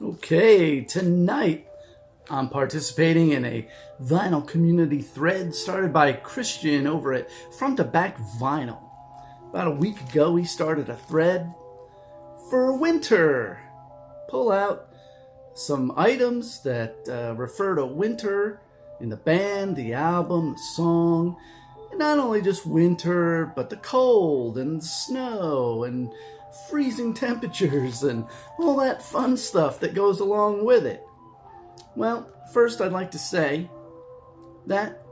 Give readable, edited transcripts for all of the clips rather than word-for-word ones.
Okay, tonight I'm participating in a vinyl community thread started by Christian over at Front to Back Vinyl. About a week ago, he started a thread for winter. Pull out some items that refer to winter in the band, the album, the song, and not only just winter, but the cold and snow and freezing temperatures and all that fun stuff that goes along with it. Well, first I'd like to say that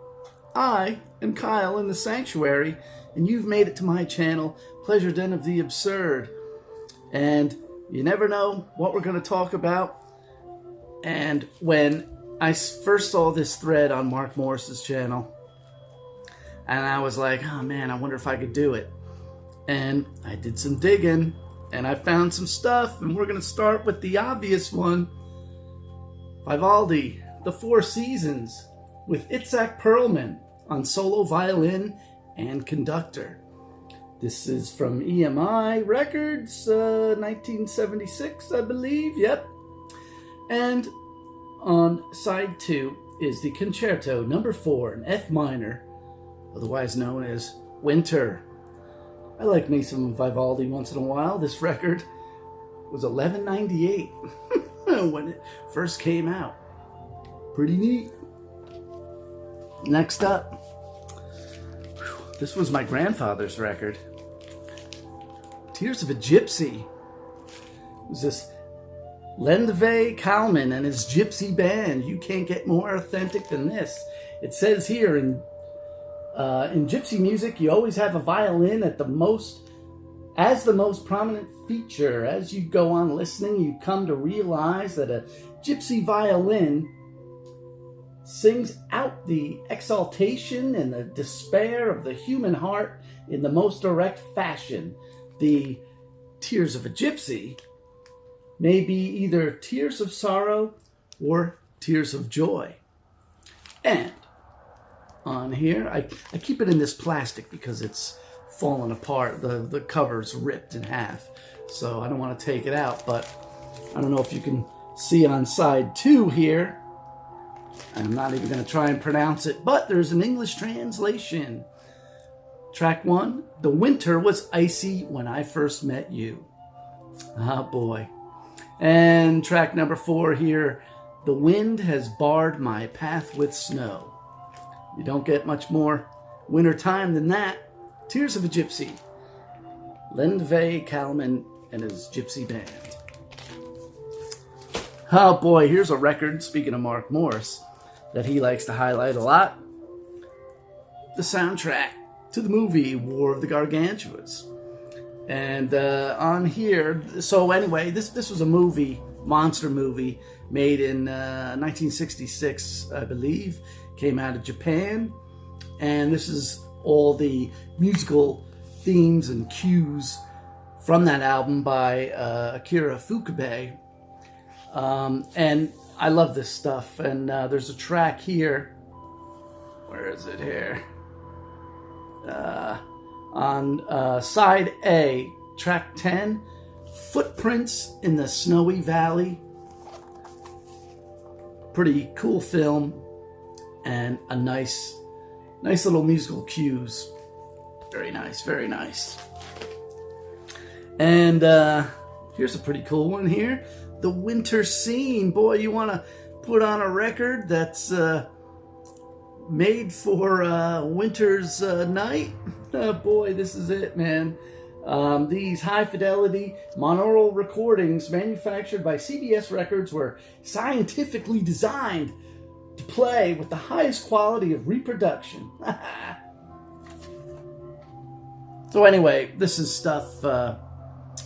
I am Kyle in the Sanctuary, and you've made it to my channel, Pleasure Den of the Absurd. And you never know what we're going to talk about. And when I first saw this thread on Mark Morris's channel, and I was like, oh man, I wonder if I could do it. And I did some digging, and I found some stuff, and we're going to start with the obvious one. Vivaldi, The Four Seasons, with Itzhak Perlman on solo violin and conductor. This is from EMI Records, 1976, I believe, yep. And on side 2 is the Concerto No. 4 in F minor, otherwise known as Winter. I like me some Vivaldi once in a while. This record was $11.98 when it first came out. Pretty neat. Next up, this was my grandfather's record. Tears of a Gypsy. It was this Lendve Kalman and his Gypsy Band. You can't get more authentic than this. It says here in gypsy music, you always have a violin as the most prominent feature. As you go on listening, you come to realize that a gypsy violin sings out the exaltation and the despair of the human heart in the most direct fashion. The Tears of a Gypsy may be either tears of sorrow or tears of joy. And on here, I keep it in this plastic because it's fallen apart. The cover's ripped in half, so I don't want to take it out. But I don't know if you can see on side 2 here. I'm not even going to try and pronounce it, but there's an English translation. Track 1, The winter was icy when I first met you. Ah, boy. And track number 4 here, The wind has barred my path with snow. You don't get much more wintertime than that. Tears of a Gypsy. Lendve Kalman and his Gypsy Band. Oh boy, here's a record, speaking of Mark Morris, that he likes to highlight a lot. The soundtrack to the movie War of the Gargantuas. And on here, so anyway, this was a movie, monster movie, made in 1966, I believe. Came out of Japan. And this is all the musical themes and cues from that album by Akira Ifukube. And I love this stuff. And there's a track here. Where is it here? On side A, track 10, Footprints in the Snowy Valley. Pretty cool film, and a nice little musical cues. Very nice, very nice. And here's a pretty cool one here. The Winter Scene. Boy, you want to put on a record that's made for winter's night? Oh boy, this is it, man. These high-fidelity monaural recordings manufactured by CBS Records were scientifically designed to play with the highest quality of reproduction. So anyway, this is stuff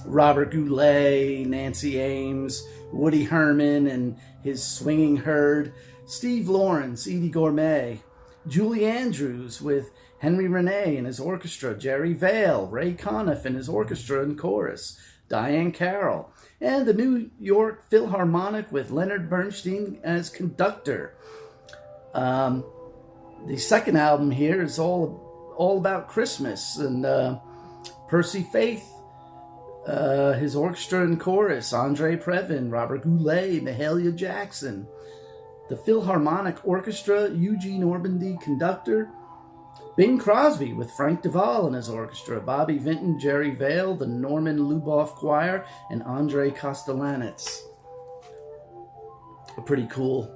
Robert Goulet, Nancy Ames, Woody Herman and his Swinging Herd, Steve Lawrence, Edie Gourmet, Julie Andrews with Henry Renee and his orchestra, Jerry Vale, Ray Conniff and his orchestra and chorus, Diane Carroll, and the New York Philharmonic with Leonard Bernstein as conductor. The second album here is all about Christmas, and Percy Faith His orchestra and chorus, Andre Previn, Robert Goulet, Mahalia Jackson. The Philharmonic Orchestra, Eugene Ormandy, conductor. Bing Crosby with Frank Duvall and his orchestra, Bobby Vinton, Jerry Vale, the Norman Luboff Choir, and Andre Kostelanetz. A pretty cool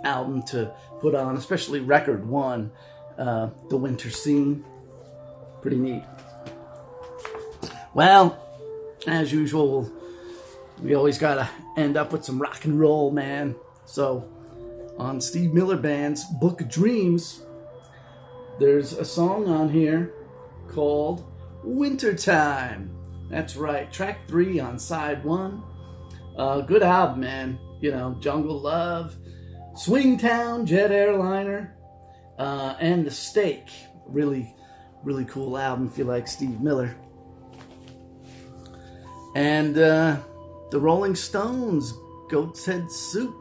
album to put on, especially record one, The Winter Scene. Pretty neat. Well, as usual, we always gotta end up with some rock and roll, man. So, on Steve Miller Band's Book of Dreams, there's a song on here called Wintertime. That's right, track 3 on side 1. Good album, man. You know, Jungle Love, Swingtown, Jet Airliner, and The Stake. Really, really cool album if you like Steve Miller. And the Rolling Stones, Goat's Head Soup.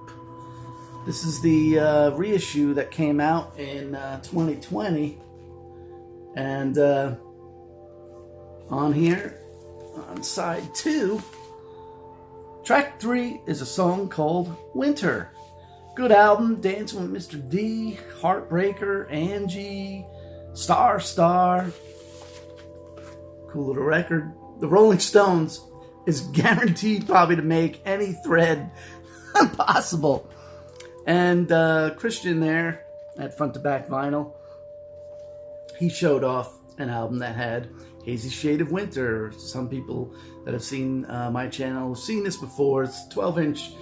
This is the reissue that came out in 2020. And on here, on side 2, track 3 is a song called Winter. Good album, Dancing with Mr. D, Heartbreaker, Angie, Star. Cool little record. The Rolling Stones is guaranteed probably to make any thread possible. And Christian there at Front to Back Vinyl, he showed off an album that had Hazy Shade of Winter. Some people that have seen my channel have seen this before. It's a 12-inch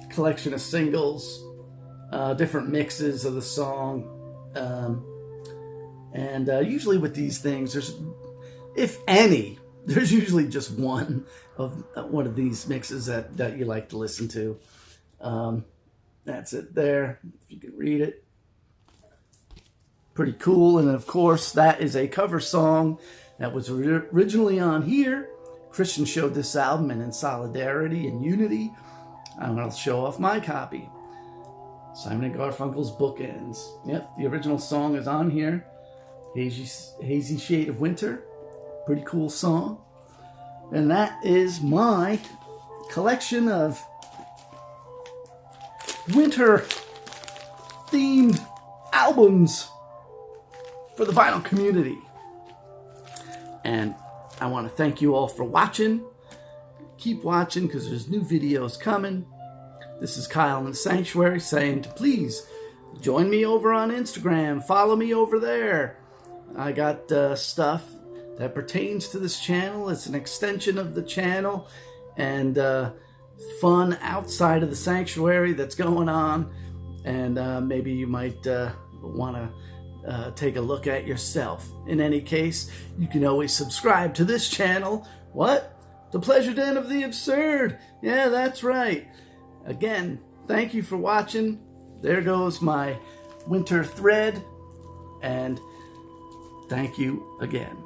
collection of singles, different mixes of the song. And usually with these things, there's, if any, there's usually just one of these mixes that you like to listen to. That's it there, if you can read it. Pretty cool. And then, of course, that is a cover song that was originally on here. Christian showed this album, and in solidarity and unity, I'm going to show off my copy. Simon & Garfunkel's Bookends. Yep, the original song is on here. Hazy Shade of Winter. Pretty cool song. And that is my collection of winter-themed albums for the vinyl community. And I want to thank you all for watching. Keep watching because there's new videos coming. This is Kyle in the Sanctuary saying to please join me over on Instagram. Follow me over there. I got stuff that pertains to this channel. It's an extension of the channel, and fun outside of the sanctuary that's going on, and maybe you might want to take a look at yourself. In any case, you can always subscribe to this channel. What? The Pleasure Den of the Absurd. Yeah, that's right. Again, thank you for watching. There goes my winter thread, and thank you again.